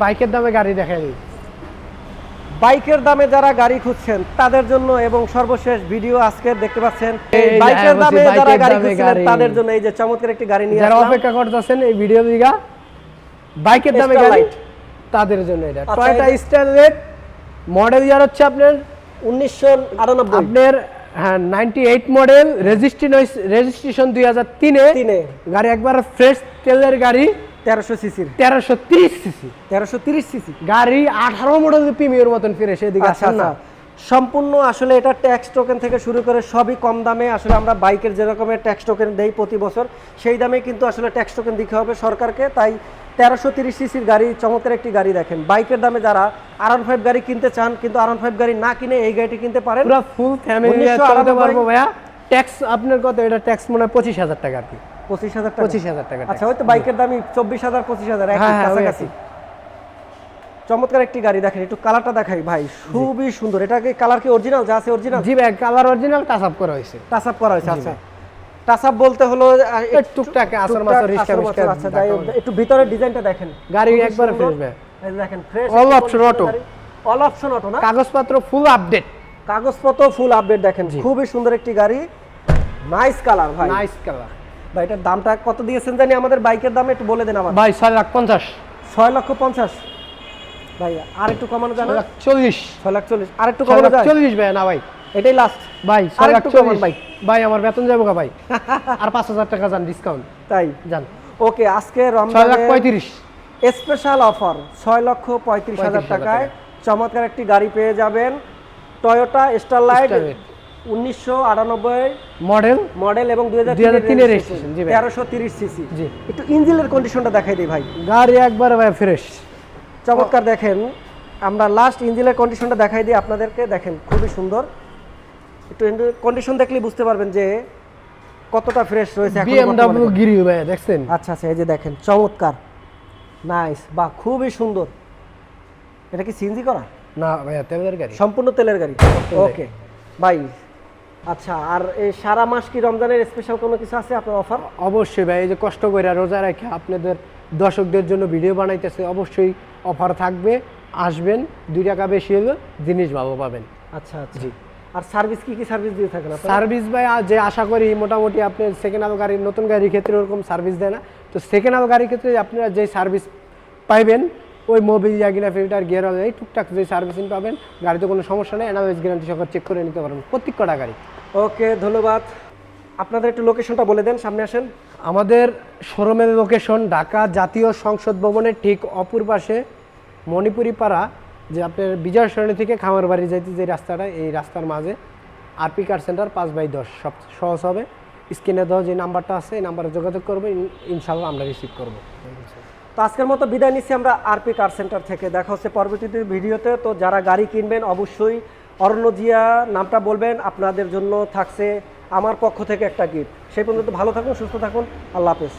বাইকের দামে গাড়ি দেখাই দিই। বাইকের দামে যারা গাড়ি খুঁজছেন তাদের জন্য এবং সর্বশেষ ভিডিও আজকে দেখতে পাচ্ছেন বাইকের দামে যারা গাড়ি খুঁজছেন তাদের জন্য এই যে চমৎকার একটি গাড়ি নিয়ে যারা অপেক্ষা করতেছেন এই ভিডিও দিগা বাইকের দামে গাড়ি তাদের জন্য এটা টয়োটা স্টারলেট মডেল ইয়ার হচ্ছে আপনার 1998 আপনার হ্যাঁ 98 মডেল রেজিস্ট্রেশন 2003 এ গাড়ি একবার ফ্রেশ তেলের গাড়ি 1300 সিসি 1330 সিসি গাড়ি 18 মডেল প্রিমিয়ার মতন ফ্রেশ এদিকে আসেন না সম্পূর্ণ আসলে এটা ট্যাক্স টোকেন থেকে শুরু করে সবই কম দামে আসলে আমরা বাইকের যে রকমের ট্যাক্স টোকেন দেই প্রতি বছর সেই দামে কিন্তু আসলে ট্যাক্স টোকেন দিতে হবে সরকারকে তাই 1330 সিসির গাড়ি চমৎকার একটি গাড়ি দেখেন বাইকের দামে যারা R15 গাড়ি কিনতে চান কিন্তু R15 গাড়ি না কিনে এই গাড়িটি কিনতে পারেন পুরো ফুল ফ্যামিলি চলতে পারবো ভাইয়া ট্যাক্স আপনার কত এটা ট্যাক্স মনে হয় 25000 টাকা আর কি 25000 টাকা আচ্ছা ওই তো বাইকের দামই 24000 25000 একই কাছাকাছি চমৎকার একটি গাড়ি দেখেন একটু কালারটা দেখাই ভাই খুবই সুন্দর এটা কি কালার কি অরিজিনাল যা আছে অরিজিনাল জি ভাই কালার অরিজিনাল টাচ আপ করা হয়েছে আচ্ছা টাচ আপ বলতে হলো টুকটাক আসর মাসর রিস্কা আচ্ছা একটু ভিতরের ডিজাইনটা দেখেন গাড়ি একবার ফ্রেশ ভাই এই দেখেন ফ্রেশ অল অপশন অটো না কাগজপত্র ফুল আপডেট দেখেন খুবই সুন্দর একটি গাড়ি নাইস কালার ভাই নাইস কালার ভাই এটার দামটা কত দিয়েছেন জানি আমাদের বাইকের দাম একটু বলে দেন আমার ভাই 6,50,000 ভাই আর একটু কমানো যায় না 6,40,000 আর একটু কমানো যায় 40 ভাই না ভাই এটাই লাস্ট ভাই 6,40,000 ভাই ভাই আমার বেতন যাবো ভাই আর 5,000 টাকা যান ডিসকাউন্ট তাই যান ওকে আজকে রমজানে 6,35,000 স্পেশাল অফার 6,35,000 টাকায় চমৎকার একটি গাড়ি পেয়ে যাবেন টয়োটা স্টারলাইট 1998 মডেল এবং 2003 এর রেজিস্ট্রেশন 1330 সিসি জি একটু ইঞ্জিনের কন্ডিশনটা দেখাই দেই ভাই গাড়ি একবারে ভাই ফ্রেশ চমৎকার দেখেন আমরা লাস্ট ইঞ্জিনের কন্ডিশনটা দেখাই দিই আপনাদেরকে দেখেন খুবই সুন্দর একটু কন্ডিশন দেখলেই বুঝতে পারবেন যে কতটা ফ্রেশ রয়েছে এখন BMW গিরি ভাই দেখছেন আচ্ছা এই যে দেখেন চমৎকার নাইস বা খুবই সুন্দর এটা কি সিএনজি করা না ভাই তেলের গাড়ি সম্পূর্ণ তেলের গাড়ি ওকে ভাই আচ্ছা আর এই সারা মাস কি রমজানের স্পেশাল কোনো কিছু আছে আপনার অফার অবশ্যই ভাই এই যে কষ্ট করে রোজা রেখে আপনাদের দর্শকদের জন্য ভিডিও বানাইতেছে অবশ্যই অফার থাকবে আসবেন 2 টাকা বেশি হলে জিনিস ভালো পাবেন আচ্ছা জি আর সার্ভিস কি সার্ভিস দিয়ে থাকেন আপনারা সার্ভিস ভাই যে আশা করি মোটামুটি আপনি সেকেন্ড হ্যান্ড গাড়ি নতুন গাড়ির ক্ষেত্রে ওরকম সার্ভিস দেয় না তো সেকেন্ড হ্যান্ড গাড়ির ক্ষেত্রে আপনারা যে সার্ভিস পাইবেন ওই মোবিল জাগিনা ফিল্টার গিয়ার এই টুকটাক যে সার্ভিসিং পাবেন গাড়িতে কোনো সমস্যা নেই এনাওয়েজ গ্যারান্টি সহ চেক করে নিতে পারবেন প্রত্যেকটা গাড়ি ওকে ধন্যবাদ আপনাদের একটু লোকেশনটা বলে দেন সামনে আসেন আমাদের শোরুমের লোকেশন ঢাকা জাতীয় সংসদ ভবনের ঠিক অপর পাশে মণিপুরি পাড়া যে আপনার বিজয় সরণি থেকে খামারবাড়ি যাইতে যে রাস্তাটা এই রাস্তার মাঝে আরপি কার সেন্টার 5/10 সব সহজ হবে স্ক্রিনে দেওয়া যে নাম্বারটা আছে এই নাম্বারে যোগাযোগ করবে ইনশাআল্লাহ আমরা রিসিভ করব তো আজকের মতো বিদায় নিচ্ছি আমরা আরপি কার সেন্টার থেকে দেখা হচ্ছে পরবর্তীতে ভিডিওতে তো যারা গাড়ি কিনবেন অবশ্যই অরণ্য জিয়া নামটা বলবেন আপনাদের জন্য থাকছে আমার পক্ষ থেকে একটা গিফট সেই পর্যন্ত ভালো থাকুন সুস্থ থাকুন আল্লাহ হাফেজ